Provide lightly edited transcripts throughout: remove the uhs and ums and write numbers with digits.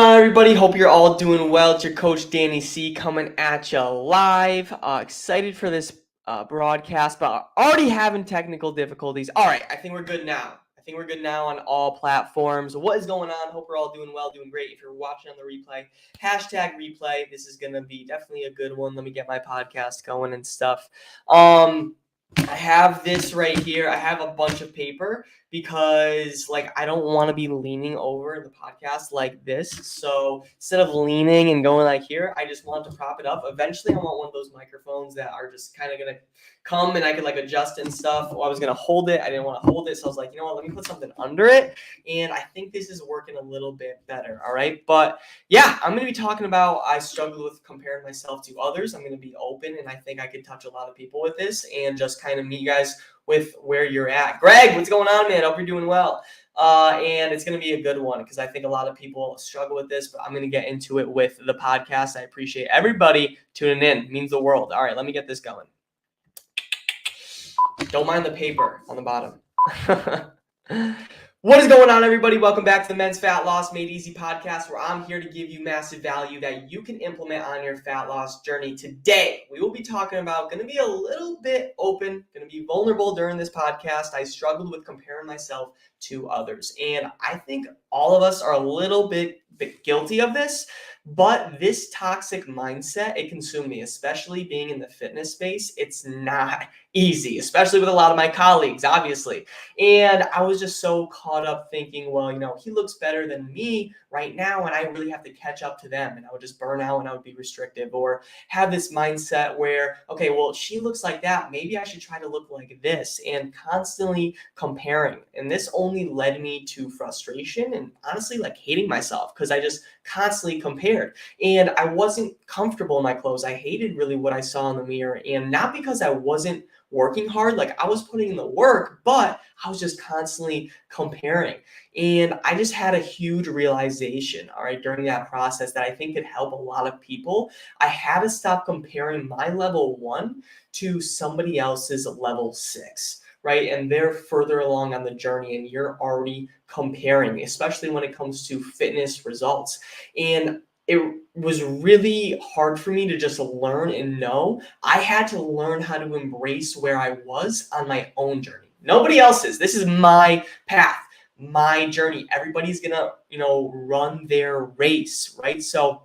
on, everybody? Hope you're all doing well. It's your coach, Danny C, coming at you live. Excited for this broadcast, but already having technical difficulties. All right, I think we're good now. On all platforms. What is going on? Hope we're all doing well, doing great. If you're watching on the replay, hashtag replay. This is going to be definitely a good one. Let me get my podcast going and stuff. I have this right here. I have a bunch of paper because I don't want to be leaning over the podcast like this. So instead of leaning and going like here, I just want to prop it up. Eventually I want one of those microphones that are just kind of going to come and I could adjust and stuff. Well, I was going to hold it. I didn't want to hold it. So I was like, you know what, let me put something under it. And I think this is working a little bit better. All right. But yeah, I'm going to be talking about, I struggle with comparing myself to others. I'm going to be open and I think I could touch a lot of people with this and just kind of meet you guys with where you're at. Greg, what's going on, man? Hope you're doing well. And it's going to be a good one because I think a lot of people struggle with this, but I'm going to get into it with the podcast. I appreciate everybody tuning in. It means the world. All right, let me get this going. Don't mind the paper on the bottom. What is going on, everybody? Welcome back to the Men's Fat Loss Made Easy podcast, where I'm here to give you massive value that you can implement on your fat loss journey. Today, we will be talking about, going to be a little bit open, going to be vulnerable during this podcast. I struggled with comparing myself to others, and I think all of us are a little bit guilty of this. But this toxic mindset, it consumed me, especially being in the fitness space. It's not easy, especially with a lot of my colleagues, obviously. And I was just so caught up thinking, well, he looks better than me right now, and I really have to catch up to them. And I would just burn out and I would be restrictive, or have this mindset where, okay, well, she looks like that. Maybe I should try to look like this, and constantly comparing. And this only led me to frustration and honestly hating myself because I just constantly compared. And I wasn't comfortable in my clothes. I hated really what I saw in the mirror. And not because I wasn't working hard, I was putting in the work, but I was just constantly comparing. And I just had a huge realization, all right, during that process that I think could help a lot of people. I had to stop comparing my level 1 to somebody else's level 6. Right? And they're further along on the journey and you're already comparing, especially when it comes to fitness results. And it was really hard for me to just learn and know. I had to learn how to embrace where I was on my own journey. Nobody else's. This is my path, my journey. Everybody's gonna, run their race, right? So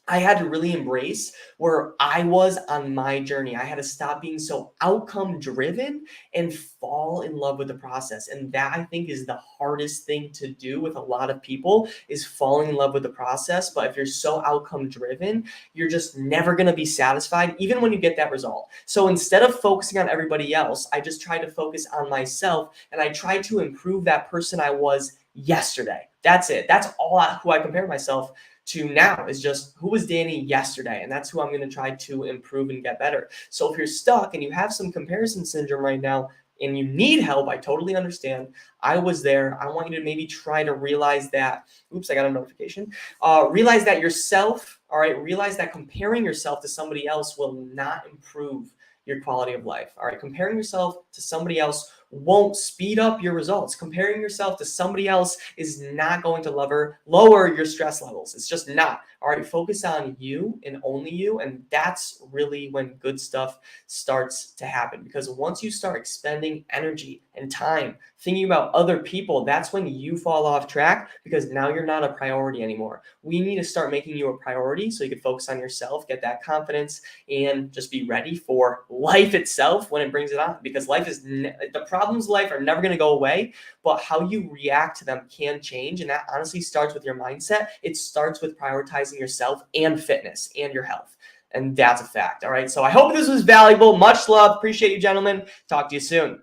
I had to really embrace where I was on my journey. I had to stop being so outcome driven and fall in love with the process. And that, I think, is the hardest thing to do with a lot of people, is falling in love with the process. But if you're so outcome driven, you're just never going to be satisfied, even when you get that result. So instead of focusing on everybody else, I just tried to focus on myself, and I tried to improve that person I was yesterday. That's it. That's who I compare myself to now, is just who was Danny yesterday. And that's who I'm going to try to improve and get better. So if you're stuck and you have some comparison syndrome right now and you need help, I totally understand. I was there. I want you to maybe try to realize that, oops, I got a notification. Realize that yourself, all right, realize that comparing yourself to somebody else will not improve your quality of life. All right, comparing yourself to somebody else won't speed up your results. Comparing yourself to somebody else is not going to lower your stress levels. It's just not. All right, focus on you and only you. And that's really when good stuff starts to happen. Because once you start expending energy and time thinking about other people, that's when you fall off track, because now you're not a priority anymore. We need to start making you a priority so you can focus on yourself, get that confidence, and just be ready for life itself when it brings it on. Because life is the problems of life are never going to go away, but how you react to them can change. And that honestly starts with your mindset. It starts with prioritizing yourself and fitness and your health. And that's a fact. All right. So I hope this was valuable. Much love. Appreciate you, gentlemen. Talk to you soon.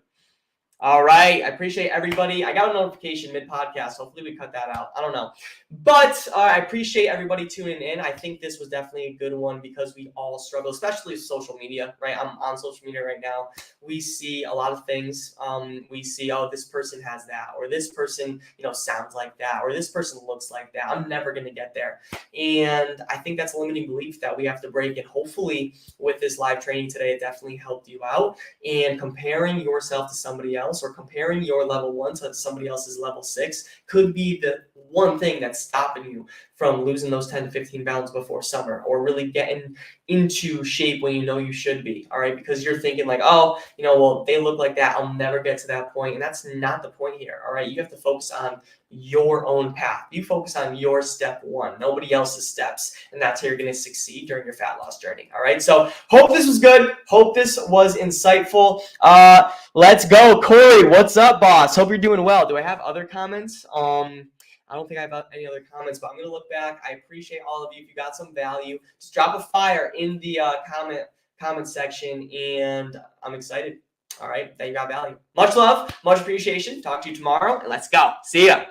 All right. I appreciate everybody. I got a notification mid-podcast. Hopefully we cut that out. I don't know. But I appreciate everybody tuning in. I think this was definitely a good one because we all struggle, especially with social media, right? I'm on social media right now. We see a lot of things. We see, oh, this person has that, or this person, sounds like that, or this person looks like that. I'm never going to get there. And I think that's a limiting belief that we have to break. And hopefully with this live training today, it definitely helped you out. And comparing yourself to somebody else, or comparing your level 1 to somebody else's level 6 could be the one thing that's stopping you from losing those 10 to 15 pounds before summer, or really getting into shape when you know you should be. All right. Because you're thinking like, oh, well, they look like that, I'll never get to that point. And that's not the point here. All right. You have to focus on your own path. You focus on your step one, nobody else's steps. And that's how you're going to succeed during your fat loss journey. All right. So hope this was good. Hope this was insightful. Let's go. Corey, what's up, boss? Hope you're doing well. Do I have other comments? I don't think I have any other comments, but I'm going to look back. I appreciate all of you. If you got some value, just drop a fire in the comment section, and I'm excited. All right, that you got value. Much love, much appreciation. Talk to you tomorrow, and let's go. See ya.